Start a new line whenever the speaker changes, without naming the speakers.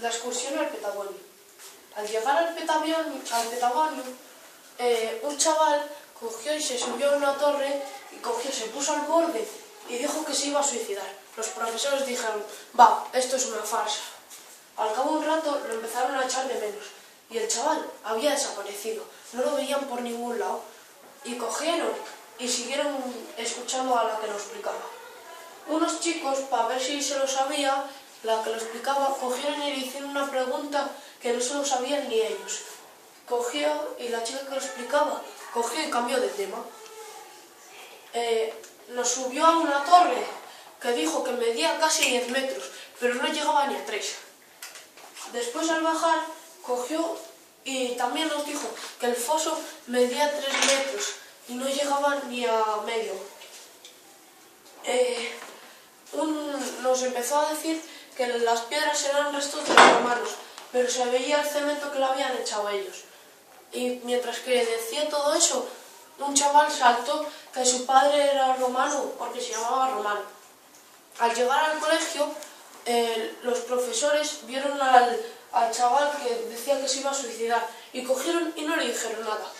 la excursión al Petagonio. Al llegar al Petagonio, un chaval cogió y se subió a una torre y se puso al borde y dijo que se iba a suicidar. Los profesores dijeron, va, esto es una farsa. Al cabo de un rato lo empezaron a echar de menos y el chaval había desaparecido, no lo veían por ningún lado y cogieron y siguieron escuchando a la que lo explicaba. Unos chicos, para ver si se lo sabía, la que lo explicaba, cogieron y le hicieron una pregunta que no se lo sabían ni ellos. Cogió y la chica que lo explicaba, cogió y cambió de tema. Nos subió a una torre que dijo que medía casi 10 metros, pero no llegaba ni a 3. Después al bajar, cogió y también nos dijo que el foso medía 3 metros y no llegaba ni a medio. Nos empezó a decir que las piedras eran restos de los romanos, pero se veía el cemento que lo habían echado ellos. Y mientras que decía todo eso, un chaval saltó que su padre era romano porque se llamaba Romano. Al llegar al colegio, los profesores vieron al chaval que decía que se iba a suicidar y cogieron y no le dijeron nada.